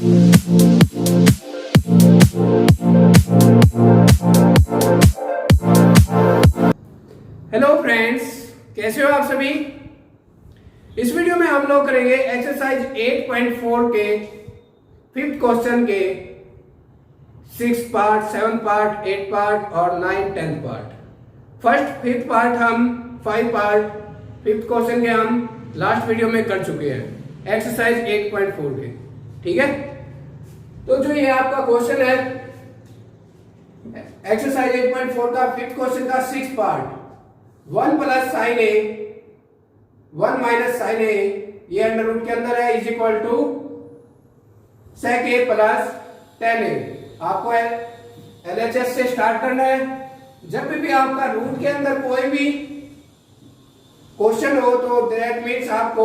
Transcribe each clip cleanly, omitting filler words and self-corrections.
Hello friends, कैसे हो आप सभी। इस वीडियो में हम लोग करेंगे एक्सरसाइज 8.4 के 5th क्वेश्चन के 6 पार्ट, 7 पार्ट, 8 पार्ट और 9, 10 पार्ट। फर्स्ट 5th पार्ट हम 5 पार्ट 5th क्वेश्चन के हम लास्ट वीडियो में कर चुके हैं एक्सरसाइज 8.4 के। ठीक है, तो जो ये आपका क्वेश्चन है एक्सरसाइज 8.4 का 5th क्वेश्चन का 6 part, 1 plus sine A 1 minus sine A ये अंडर रूट के अंदर है is equal to sec A plus tan A. आपको एलएचएस से स्टार्ट करना है। जब भी आपका रूट के अंदर कोई भी क्वेश्चन हो तो दैट मीन्स आपको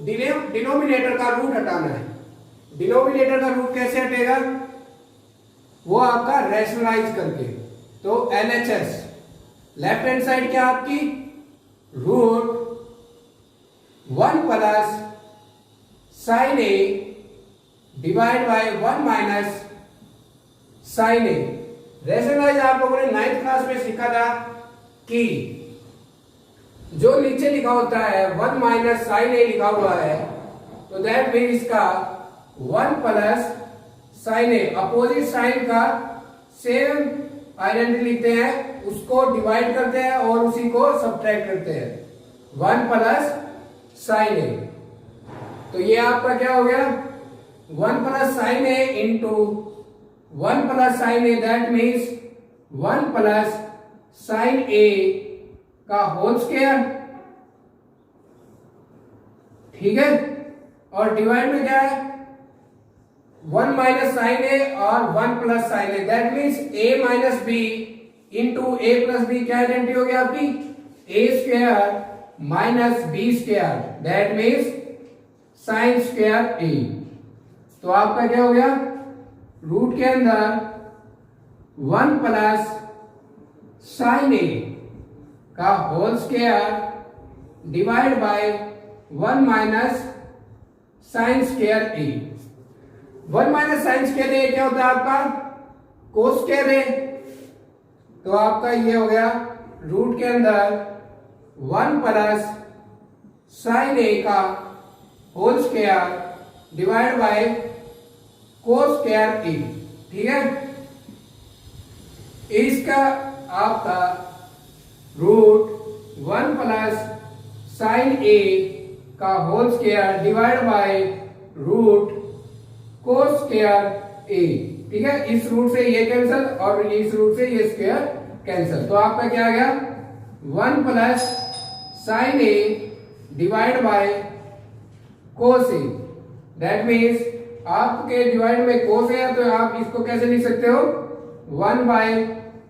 डिनोमिनेटर का रूट हटाना है। डिनोमिनेटर का रूट कैसे हटेगा, वो आपका रैशनलाइज करके। तो एलएचएस लेफ्ट हैंड साइड क्या आपकी root 1 plus sine A divide by 1 minus sine A. Rationalise आप लोगों ने 9th क्लास में सीखा था कि जो नीचे लिखा होता है 1 माइनस साइन ए लिखा हुआ है तो दैट मीन इसका 1 प्लस साइन ए अपोजिट साइन का सेम आइडेंटिटी लिखते हैं, उसको डिवाइड करते हैं और उसी को सब्ट्रैक्ट करते हैं 1 प्लस साइन ए। तो ये आपका क्या हो गया 1 plus sine A into 1 plus sine A that means 1 plus sine A का होल स्क्वायर। ठीक है, और डिवाइड में क्या है 1 माइनस साइन ए और 1 plus sine A that means a minus B into A plus B. क्या आइडेंटिटी हो गया आपकी A square minus B square that means sine square A. तो आपका क्या हो गया रूट के अंदर 1 प्लस साइन ए का whole square divide by 1 minus sine square A. 1 minus sine square A क्या होता है आपका कोस स्क्वायर ए। तो आपका ये हो गया रूट के अंदर 1 प्लस साइन ए का whole square divide by cos square A. ठीक है, इसका आपका रूट 1 प्लस साइन ए का whole square divide by root cos square A. ठीक है, इस रूट से ये कैंसिल और इस रूट से ये स्क्वायर कैंसिल। तो आपका क्या आ गया 1 plus sine A divide by cos A that means आपके डिवाइड में कोस है तो आप इसको कैसे लिख सकते हो 1 by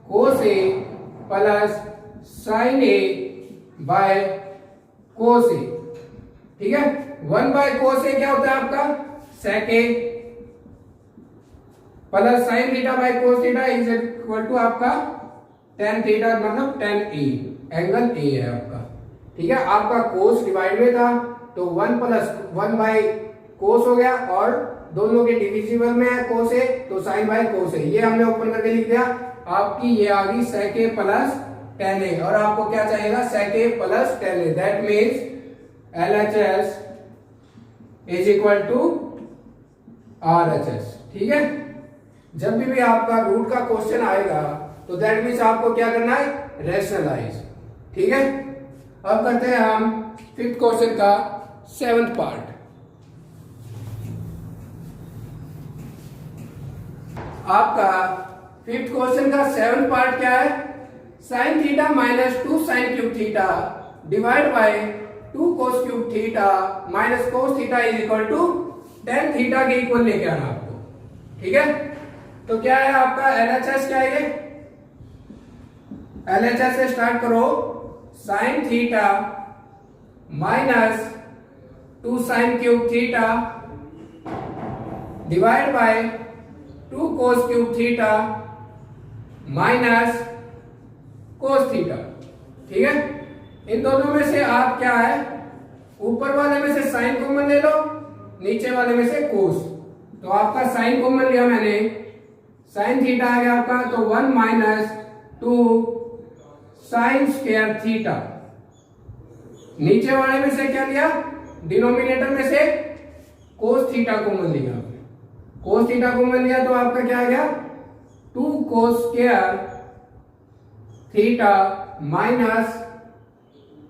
cos A plus sine A by cos A. ठीक है, 1 बाय कोस ए क्या होता है आपका sec A plus sine theta by cos theta is equal to आपका tan थीटा मतलब tan ए, एंगल ए है आपका। ठीक है, आपका कोस डिवाइड में था तो 1 प्लस 1 बाय कोस हो गया और दोनों के डिविजिबल में है कोस ए तो साइन बाय कोस ए। ये हमने ओपन करके लिख दिया। आपकी ये आ गई सेक ए प्लस tan ए और आपको क्या चाहिएगा sec A plus tan A that means LHS is equal to RHS। ठीक है, जब भी आपका रूट का क्वेश्चन आएगा तो दैट मीन्स आपको क्या करना है रैशनलाइज। ठीक है, अब करते हैं हम 5th क्वेश्चन का 7th पार्ट। आपका 5th क्वेश्चन का 7th पार्ट क्या है sine theta minus 2 sine cube theta divide by 2 cos cube theta minus cos theta is equal to tan theta के इक्वल लेके आना आपको। ठीक है, तो क्या है आपका LHS क्या है ये LHS से स्टार्ट करो sign theta minus 2 sine cube theta divide by 2 cos cube theta minus cos theta. ठीक है, इन दोनों में से आप क्या है ऊपर वाले में से साइन कॉमन ले लो, नीचे वाले में से कोस। तो आपका साइन कॉमन लिया मैंने, साइन थीटा आ गया आपका, तो 1 माइनस 2 साइन स्क्वायर थीटा। नीचे वाले में से क्या लिया, डिनोमिनेटर में से कोस थीटा कॉमन लिया, कोस थीटा कॉमन लिया तो आपका क्या आ गया 2 कोस स्क्वायर थीटा माइनस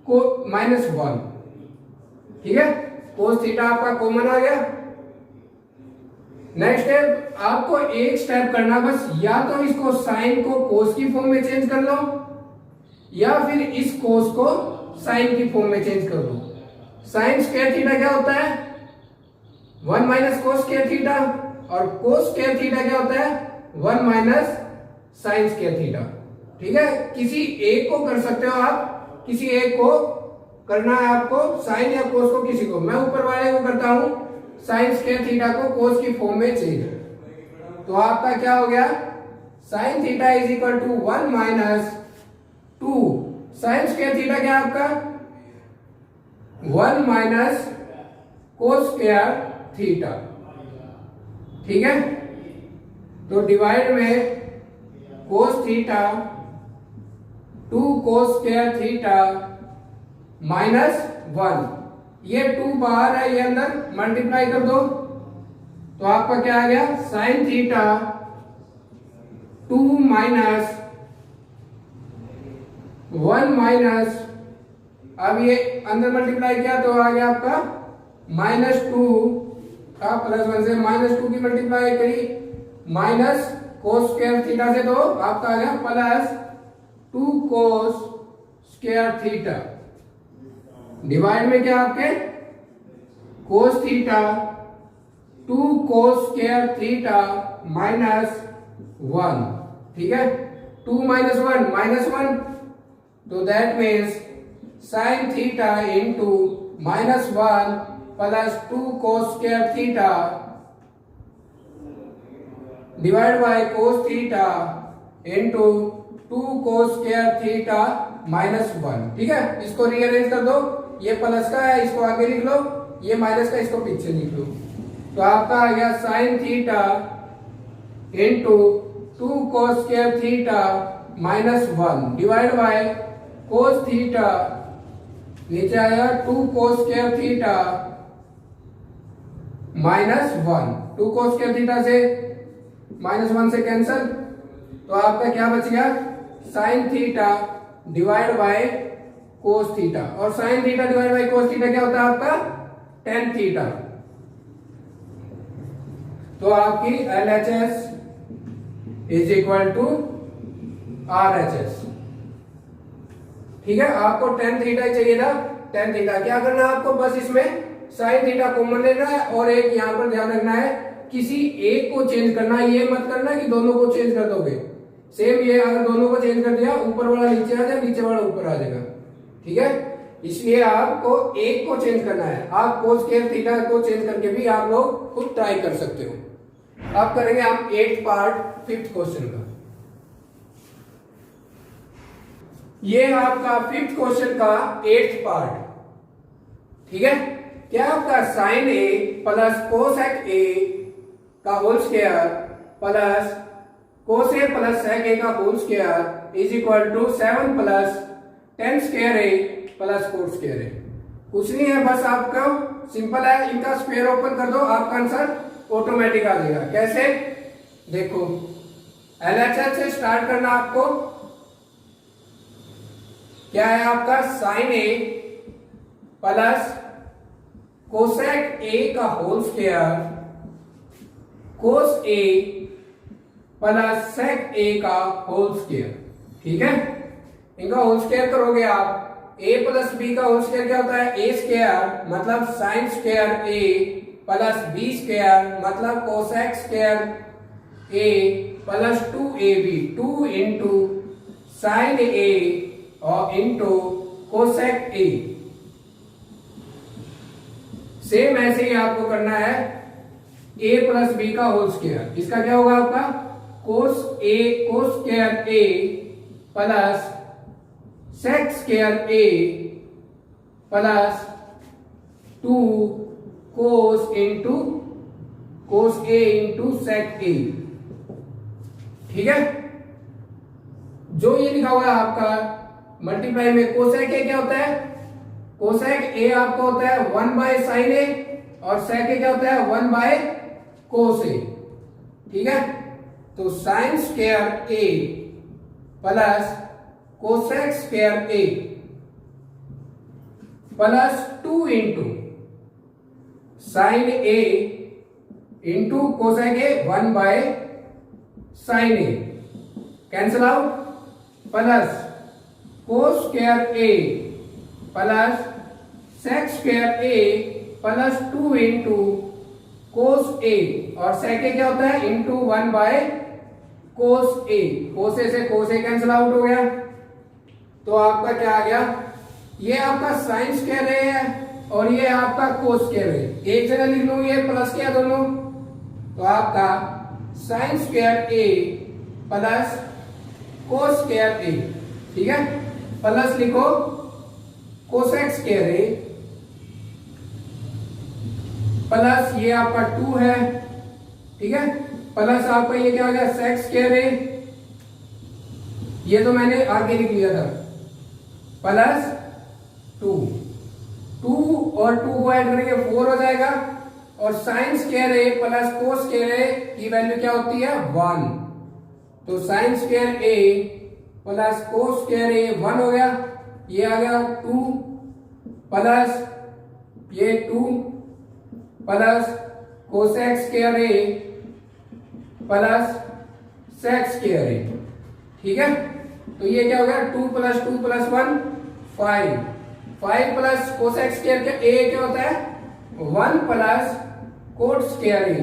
-1। ठीक है, कोस थीटा आपका कॉमन आ गया। नेक्स्ट स्टेप आपको एक स्टेप करना बस, या तो इसको साइन को कोस की फॉर्म में चेंज कर लो, या फिर इस कोस को साइन की फॉर्म में चेंज कर लो। साइन स्क्वायर थीटा क्या होता है 1 माइनस कोस स्क्वायर थीटा, और कोस स्क्वायर थीटा क्या होता है 1 माइनस साइन स्क्वायर थीटा। ठीक है, किसी एक को कर सकते हो आप, किसी एक को करना है आपको, साइन या कोस को किसी को। मैं ऊपर वाले को करता हूं साइन स्क्वायर थीटा को कोस की फॉर्म में चेंज। तो आपका क्या हो गया sine theta is equal to 1 minus 2 sine square theta क्या आपका 1 माइनस कोस स्क्वायर थीटा। ठीक है, तो डिवाइड में cos theta 2 cos square theta -1, ये 2 बाहर है, ये अंदर मल्टीप्लाई कर दो तो आपका क्या आ गया साइन थीटा 2 माइनस 1 माइनस, अब ये अंदर मल्टीप्लाई किया तो आ गया आपका -2 का +1 से -2 की मल्टीप्लाई करी माइनस कोस स्क्वायर थीटा से, तो आपका आ गया +2 कोस स्क्वायर थीटा। डिवाइड में क्या आपके cos theta 2 cos square theta -1। ठीक है, 2 माइनस 1 तो that means sign theta into -1 plus 2 cos square theta divide by cos theta into 2 cos square theta -1। ठीक है, इसको रीअरेंज कर दो, ये प्लस का है इसको आगे लिख लो, ये माइनस का इसको पीछे लिख लो, तो आपका आ गया sine theta into 2 cos square theta -1 divide by cos theta, नीचे आया 2 cos square theta -1, 2 cos square theta से -1 से कैंसल, तो आपका क्या बच गया sine theta divide by cos theta, और sine theta divide by cos theta क्या होता है आपका tan थीटा। तो आपकी LHS is equal to RHS। ठीक है, आपको tan थीटा ही चाहिए था, tan थीटा क्या करना है आपको, बस इसमें साइन थीटा कॉमन लेना है, और एक यहां पर ध्यान रखना है किसी एक को चेंज करना है, ये मत करना कि दोनों को चेंज कर दोगे। सेम ये अगर दोनों को चेंज कर दिया ऊपर वाला नीचे आ जाए, नीचे वाला ऊपर आ जाएगा। ठीक है, इसलिए आपको एक को चेंज करना है। आप कोस स्क्वायर थीटा को चेंज करके भी आप लोग खुद ट्राई कर सकते हो। अब करेंगे हम 8th पार्ट 5th क्वेश्चन का। ये आपका 5th क्वेश्चन का 8th पार्ट। ठीक है, क्या आपका sine A plus cosec A का whole square plus cos A plus sec A का whole square is equal to 7 plus tan square A plus cos square A. कुछ नहीं है, बस आपका सिंपल है, इनका स्क्वायर ओपन कर दो, आपका आंसर ऑटोमेटिक आ जाएगा। कैसे देखो, LHS से स्टार्ट करना आपको। क्या है आपका sine A plus cosec A का whole square cos A plus sec A का होल स्क्वायर। ठीक है, इनका होल स्क्वायर करोगे आप, a प्लस बी का होल स्क्वायर क्या होता है a स्क्वायर मतलब sine square a plus b square मतलब cosec square a plus 2ab, 2 into sine a और इंटू कोसेक a। सेम ऐसे ही आपको करना है a प्लस बी का होल स्क्वायर, इसका क्या होगा आपका cos square a plus sec square a plus 2 cos into cos A into sec A. ठीक है, जो ये लिखा हुआ है आपका मल्टीप्लाई में कोसेक ए क्या होता है, कोसेक ए आपका होता है 1 बाय साइन ए और सेक ए क्या होता है 1 बाय कोस ए। ठीक है, तो sine square A plus cosec square A plus 2 into sine A into cosec A 1 by sine A cancel out, plus cos square A plus sec square A plus 2 into cos A और sec ए क्या होता है into 1 by cos ए। कोस ए से कोस ए cancel out हो गया, तो आपका क्या आ गया, ये आपका साइन स्क्वायर ए है और ये आपका कोस स्क्वायर ए। एक जगह लिख लूं ये प्लस क्या दोनों, तो आपका sine square A plus cos square A. ठीक है, प्लस लिखो कोसेक स्क्वायर ए प्लस ये आपका 2 है। ठीक है, प्लस आपका ये क्या हो गया सेक स्क्वायर ए, ये तो मैंने आगे लिख लिया था, प्लस 2 और 2 को ऐड करेंगे 4 हो जाएगा और sign square A plus cos square ए की वैल्यू क्या होती है 1, तो sine square A plus cos square A 1 हो गया, ये आ गया 2 प्लस ये 2 plus cosec square A plus sec square A. ठीक है, तो ये क्या हो गया 2 plus 2 plus 1 5 plus cosec square का ए क्या होता है 1 प्लस कोट स्क्वायर ए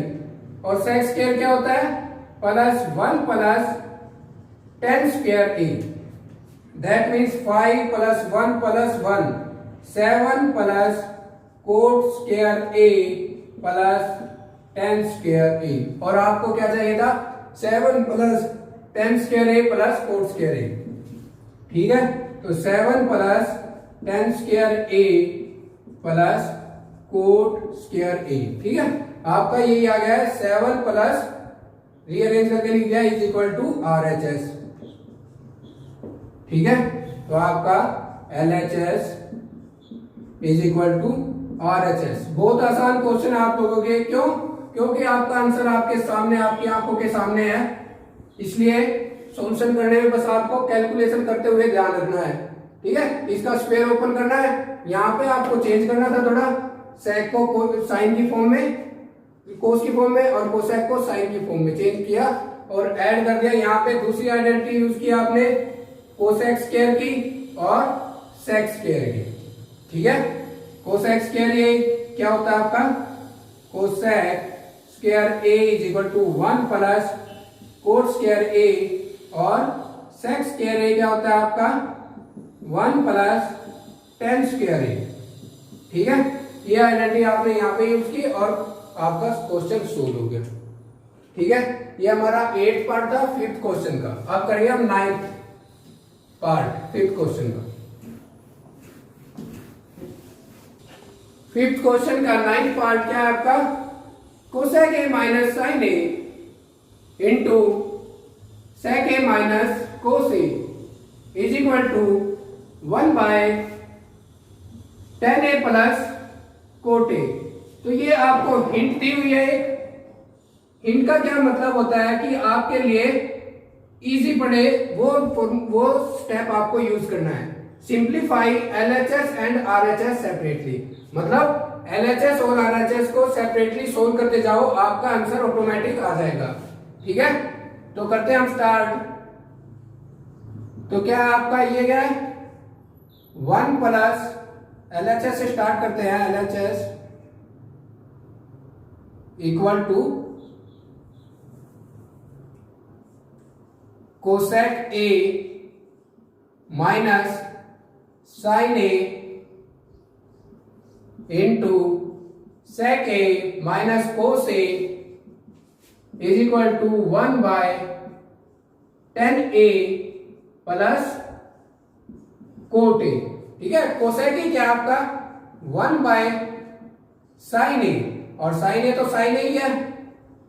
और सेक स्क्वायर क्या होता है plus 1 plus tan square A. That means 5 plus 1 plus 1 7 plus cot square A plus tan square A, और आपको क्या चाहिए था 7 plus tan square A plus cot square A. ठीक है, तो 7 plus tan square A plus cot square A. ठीक है, आपका यही आ गया है 7 प्लस रीअरेंज करके लिख दिया इज इक्वल टू RHS। ठीक है, तो आपका LHS is equal to RHS। बहुत आसान क्वेश्चन आप लोगों के, क्यों, क्योंकि आपका आंसर आपके सामने, आपकी आंखों के सामने है, इसलिए सॉल्यूशन करने में बस आपको कैलकुलेशन करते हुए ध्यान रखना है। ठीक है, इसका स्क्वायर ओपन करना है, यहाँ पे आपको चेंज करना था थोड़ा, सेक को साइन की फॉर्म में, कोस की फॉर्म में और कोसेक को साइन की फॉर्म में चेंज किया और ऐड कर दिया। यहाँ पे दूसरी आइडेंटिटी यूज की आपने कोसेक स्क्वायर की और सेक स्क्वायर की। ठीक है, कोसेक स्क्वायर ये क्या होता है आपका cosec square A is equal to 1 plus cot square A और सेक स्क्वायर ए क्या होता है आपका 1 प्लस tan स्क्वायर ए। ठीक है, ये आइडेंटिटी आपने यहाँ पे यूज की और आपका क्वेश्चन सोल्व हो गया। ठीक है, ये हमारा 8th पार्ट था 5th क्वेश्चन का। अब करेंगे हम 9th पार्ट 5th क्वेश्चन का। 5th क्वेश्चन का 9th पार्ट क्या है आपका, cosec A minus sine A into sec A minus cos A is equal to 1 by tan A plus cot A. तो ये आपको हिंट दी हुई है। हिंट का क्या मतलब होता है कि आपके लिए इजी पड़े वो स्टेप आपको यूज करना है। Simplify LHS and RHS separately, मतलब LHS और RHS को सेपरेटली सोल्व करते जाओ, आपका आंसर ऑटोमेटिक आ जाएगा। ठीक है, तो करते हैं हम स्टार्ट। तो क्या आपका ये क्या है 1 प्लस LHS से स्टार्ट करते हैं, LHS equal to cosec A minus sine A into sec A minus cos A is equal to 1 by tan A plus cot A. ठीक है, कोसेक ए क्या आपका 1 बाय साइन ए, और साइन ए तो sign ए ही है,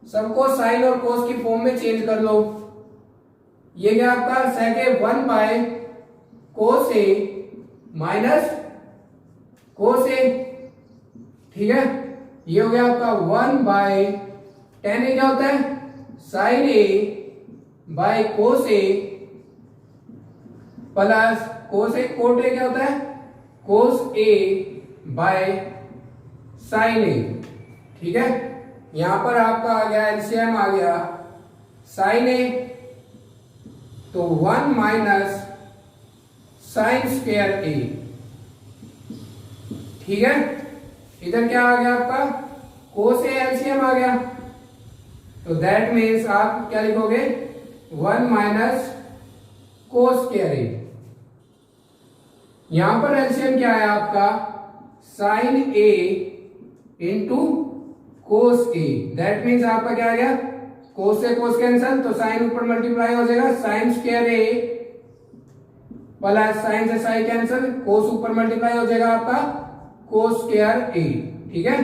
सबको साइन और कोस की फॉर्म में चेंज कर लो। ये क्या आपका sec A 1 by cos A minus cos A, ठीक है। ये हो गया आपका 1 बाय टेन ए क्या होता है sine A by cos A plus cos A cot A क्या होता है कोस ए बाय साइन ए, ठीक है। यहां पर आपका आ गया एलसीएम आ गया साइन ए, तो 1 माइनस साइन स्क्वायर ए, ठीक है। इधर क्या आ गया आपका कोस ए एलसीएम आ गया, तो दैट मीन्स आप क्या लिखोगे 1 माइनस कोस स्क्वायर ए। यहां पर एलसीएम क्या है आपका sine A into cos A, that means आपका क्या आ गया कोस से कोस कैंसल, तो साइन ऊपर मल्टीप्लाई हो जाएगा sine square A plus sine से साइन कैंसल, कोस ऊपर मल्टीप्लाई हो जाएगा आपका कोस स्क्वायर ए, ठीक है।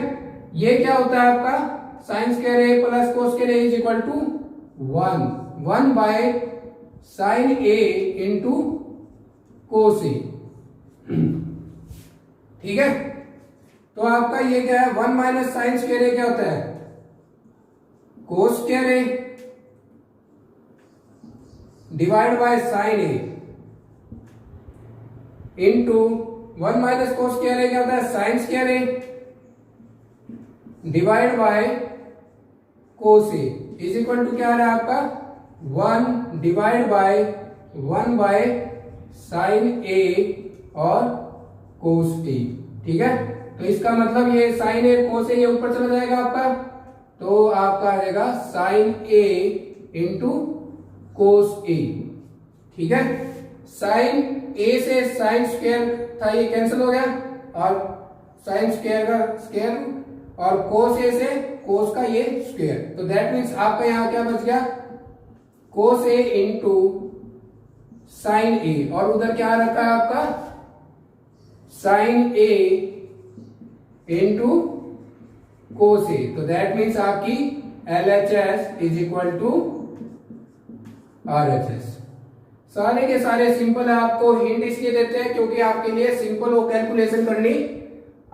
ये क्या होता है आपका sine square A plus cos square A is equal to 1 by sine A into cos A, ठीक है। तो आपका ये क्या है 1 माइनस साइन स्क्वायर ए क्या होता है cos square A divide by sine A into 1 minus cos square A क्या होता है sine square A divide by cos A is equal to क्या आ रहा है आपका 1 divide by 1 by sine A और कोस ए, ठीक है। तो इसका मतलब ये साइन ए कोस ए ये ऊपर चला जाएगा आपका, तो आपका आ जाएगा sign A into cos A, ठीक है। साइन ए से साइन स्क्वायर था ये कैंसिल हो गया और साइन स्क्वायर का स्क्वायर और कोस ए से कोस का ये स्क्वायर, तो दैट मीन्स आपका यहां क्या बच गया कोस ए इंटू साइन ए, और उधर क्या रखा है आपका sine A into cos A, तो दैट मीन्स आपकी LHS is equal to RHS। सारे के सारे सिंपल है, आपको हिंट इसलिए देते हैं क्योंकि आपके लिए सिंपल वो कैलकुलेशन करनी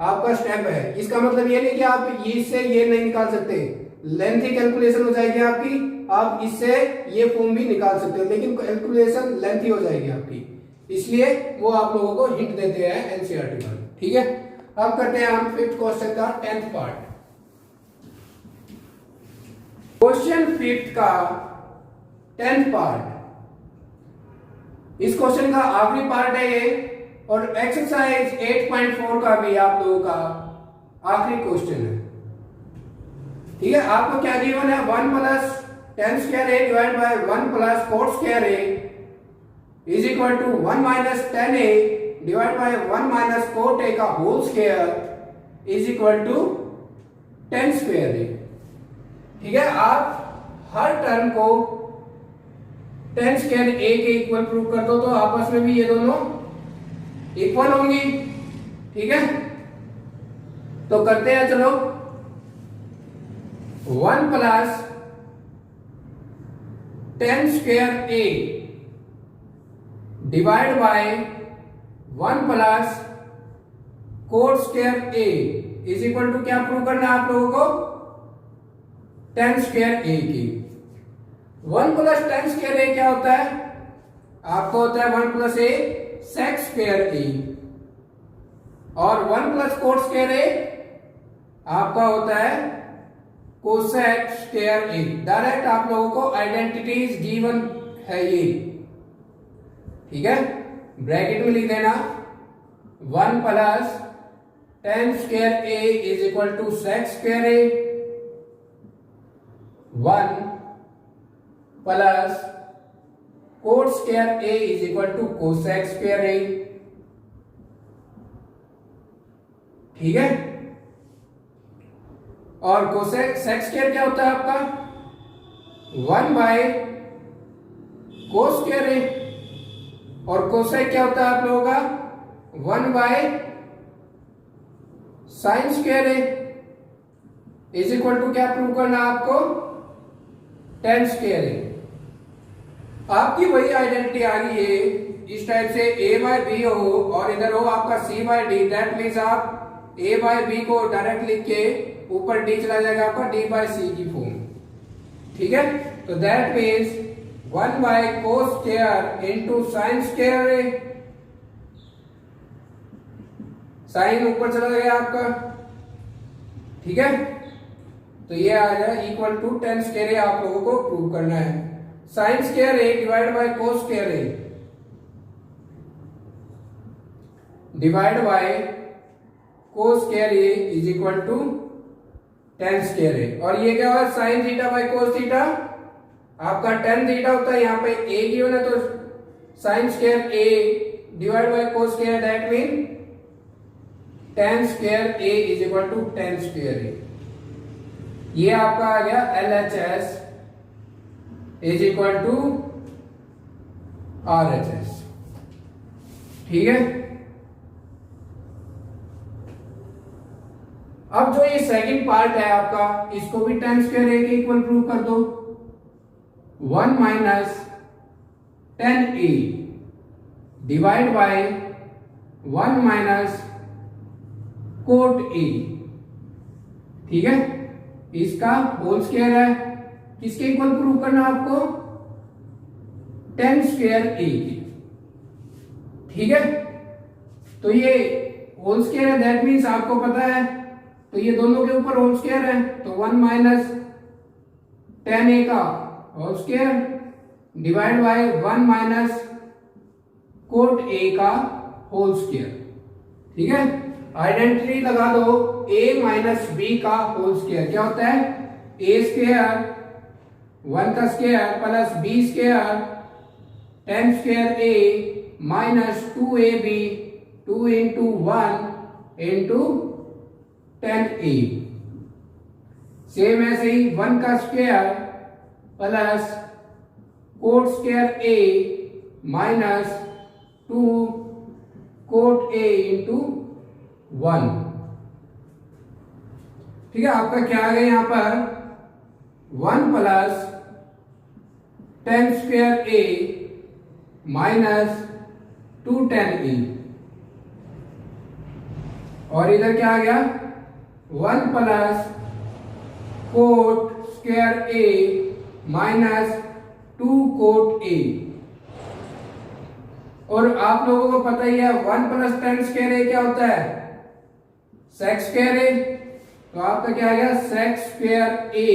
आपका स्टेप है। इसका मतलब ये नहीं कि आप इससे ये नहीं निकाल सकते, लेंथी कैलकुलेशन हो जाएगी आपकी, आप इससे ये फॉर्म भी निकाल सकते हो, लेकिन कैलकुलेशन लेंथी हो जाएगी आपकी, इसलिए वो आप लोगों को हिंट देते हैं एनसीईआरटी पर, ठीक है। अब करते हैं हम 5th क्वेश्चन का 10th पार्ट। क्वेश्चन 5th का 10th पार्ट, इस क्वेश्चन का आखिरी पार्ट है ये, और एक्सरसाइज 8.4 का भी आप लोगों का आखिरी क्वेश्चन है, ठीक है। आपको क्या गिवन है 1 plus tan square A divide by 1 plus cot square A is equal to 1 minus ten A divide by 1 minus cot A का whole square is equal to 10 square A, ठीक है। आप हर टर्म को 10 स्क्वायर ए के equal prove कर दो, तो आपस में भी ये दोनों इक्वल होंगी, ठीक है। तो करते हैं चलो 1 plus 10 square A divide by 1 plus cot square A is equal to क्या प्रूव करना है आप लोगों को 10 स्क्वायर ए की। 1 प्लस 10 स्क्वायर ए क्या होता है आपको होता है 1 plus A sec square A, और 1 प्लस कोट स्क्वायर ए आपका होता है कोसेक स्क्वायर ए। डायरेक्ट आप लोगों को आइडेंटिटीज गिवन है ये, ठीक है। ब्रैकेट में लिख देना 1 plus 10 square A is equal to sec square A, 1 plus cot square A is equal to cosec square A, ठीक है। और कोसेक सेक स्क्वायर क्या होता है आपका 1 बाय कोस स्क्वायर ए, और कोसेक क्या होता है आप लोगों का 1 by sine square A is equal to क्या प्रूव करना आपको टेन स्क्वायर ए। आपकी वही आइडेंटिटी आ गई है, इस टाइप से a बाय बी हो और इधर हो आपका c by D, that means आप a बाय बी को डायरेक्ट लिख के ऊपर d चला जाएगा आपका d बाय c की फॉर्म। ठीक है, तो that means 1 by cos square into sine square A, sine ऊपर चला गया आपका। ठीक है, तो ये आ जाए equal to tan square A आप लोगों को प्रूव करना है। Sine square A divide by cos square A divide by cos square A is equal to tan square A. और ये क्या हुआ, sine theta by cos theta, आपका टेन थीटा होता है, यहाँ पे ए गिवन है तो sine square A divide by cos square, that mean tan square A is equal to tan square A. ये आपका आ गया LHS is equal to RHS। ठीक है, अब जो ये सेकंड पार्ट है आपका, इसको भी टेन स्क्वायर ए के इक्वल प्रूव कर दो। 1 minus ten A divide by 1 minus cot A. ठीक है, इसका होल स्क्वायर है, किसके इक्वल प्रूव करना आपको, टेन स्क्वायर ए के। ठीक है, तो ये होल स्क्वायर है, दैट मीन्स आपको पता है, तो ये दोनों के ऊपर होल स्क्वायर है, तो 1 माइनस टेन ए का whole square divide by 1 minus cot A का होल स्क्वायर। ठीक है, आइडेंटिटी लगा दो, a माइनस बी का होल स्क्वायर क्या होता है, a स्क्वायर 1 का square plus b square ten square a minus 2ab 2 into 1 into 10a। Same ऐसे ही 1 का square plus cot square a minus 2 cot a into 1। ठीक है, आपका क्या आ गया यहां पर 1 plus tan square A minus 2 ten ए, और इधर क्या आ गया 1 plus cot square A minus 2 cot A. और आप लोगों को पता ही है 1 प्लस टेन स्क्वायर ए क्या होता है, सेक स्क्वायर ए, तो आपका क्या आ गया सेक स्क्वायर ए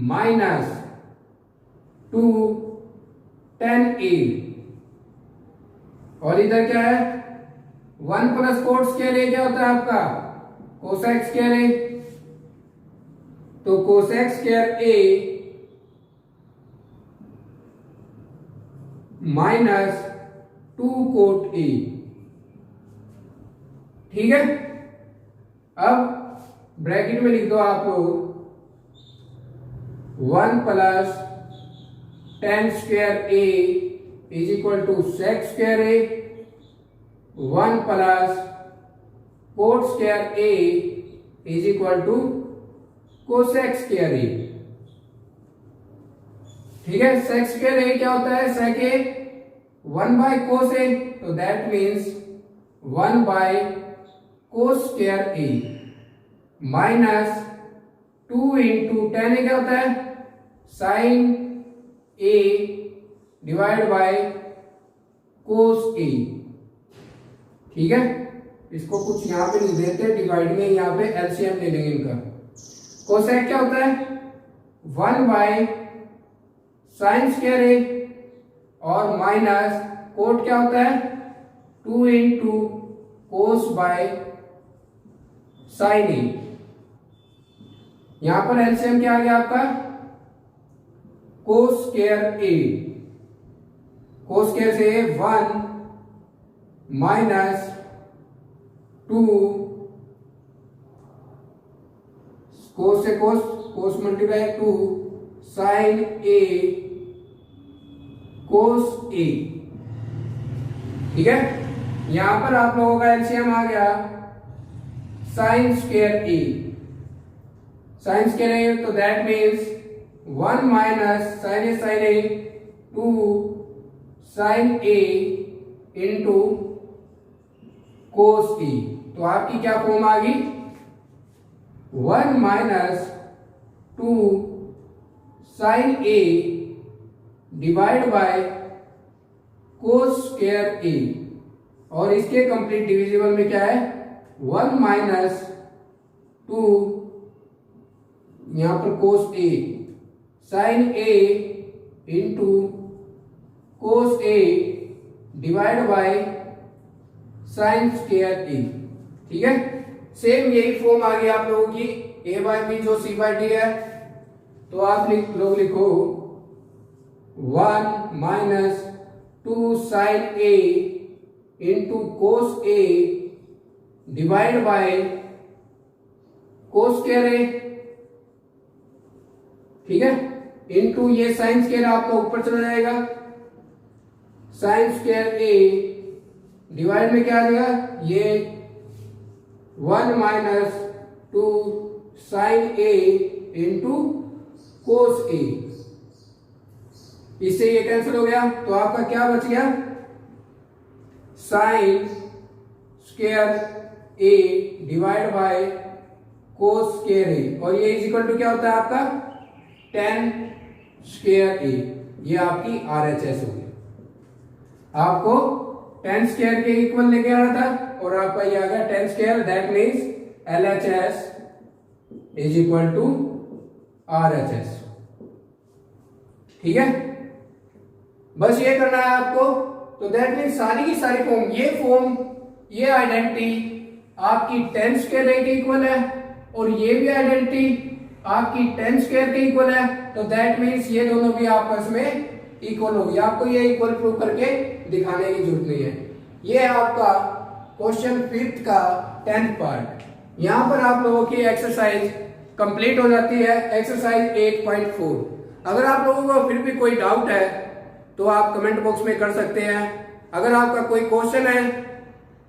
माइनस 2 टेन ए। और इधर क्या है 1 प्लस कोट स्क्वायर ए क्या होता है आपका कोसेक स्क्वायर ए, तो cosec square A minus 2 coat A. ठीक है, अब ब्रैकेट में लिख दो आप लोग 1 plus tan square A is equal to sec square A, 1 plus cot square A is equal to cosec square A. ठीक है, सेक स्क्वायर ए क्या होता है, सेक ए 1 बाय कोस ए, तो that means 1 by cos square A minus 2 into tan A क्या होता है sine A divide by cos A. ठीक है, इसको कुछ यहां पे लिख देते हैं डिवाइड में, यहां पे एलसीएम ले लेंगे इनका। कोसेक क्या होता है 1 बाय साइन स्क्वायर ए, और माइनस कोट क्या होता है 2 इंटू कोस बाय साइन ए। यहां पर एलसीएम क्या आ गया आपका कोस स्क्वायर ए, कोस स्क्वायर से 1 माइनस 2 कोस से कोस, कोस multiply 2 sine A cos A. ठीक है, यहां पर आप लोगों का एलसीएम आ गया sine square A, sine square A, तो that means 1 minus sine A 2 sine A into cos E. तो आपकी क्या फॉर्म आ गई? 1 minus 2 sine A divide by cos square A, और इसके कंप्लीट डिविजिबल में क्या है? 1 माइनस 2 यहां पर cos A sine A into cos A divide by sine square A. ठीक है, सेम यही फॉर्म आ गई आप लोगों की ए बाय बी जो सी बाय डी है। तो आप लोग लिखो 1 minus 2 sine A into cos A divide by cos square A. ठीक है, इंटू ये साइन स्क्वायर आपका ऊपर चला जाएगा, साइन स्क्वायर ए डिवाइड में क्या आ जाएगा? ये 1 minus 2 sine A into cos ए। इससे ये कैंसिल हो गया, तो आपका क्या बच गया? Sine square A divide by cos square A, और ये इज इक्वल टू क्या होता है आपका? tan square A. ये आपकी RHS होगी। आपको tan स्क्वायर के इक्वल लेके आना था, और आपका ये आ गया tan square, that means LHS is equal to RHS। ठीक है, बस ये करना है आपको। तो दैट मीन्स सारी की सारी फॉर्म, ये आइडेंटिटी आपकी tan स्क्वायर ए के इक्वल है, और ये भी आइडेंटिटी आपकी tan स्क्वायर के इक्वल है। तो दैट मीन्स ये दोनों भी आपस में इक्वल होगी। आपको ये इक्वल प्रूव करके दिखाने की जरूरत नहीं है। ये है आपका क्वेश्चन 5th का 10th पार्ट। यहां पर आप लोगों की एक्सरसाइज कंप्लीट हो जाती है, एक्सरसाइज 8.4। अगर आप लोगों को फिर भी कोई डाउट है तो आप कमेंट बॉक्स में कर सकते हैं। अगर आपका कोई क्वेश्चन है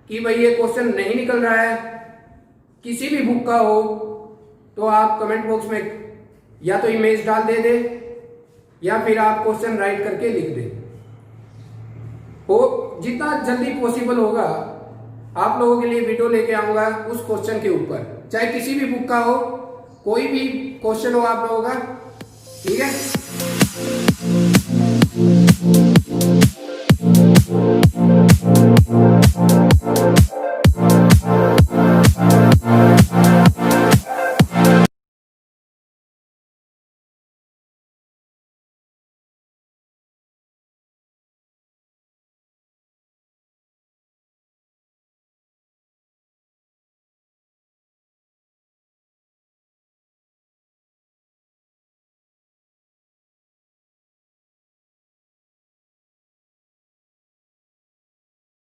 कि भाई ये क्वेश्चन नहीं निकल रहा है, किसी भी बुक का हो, तो आप कमेंट बॉक्स में या तो इमेज डाल दे या फिर आप क्वेश्चन राइट करके लिख दें। हो जितना जल्दी पॉसिबल होगा आप लोगों के लिए वीडियो लेके आऊंगा उस क्वेश्चन के ऊपर, चाहे किसी भी बुक का हो, कोई भी क्वेश्चन हो आप लोगों का। ठीक है।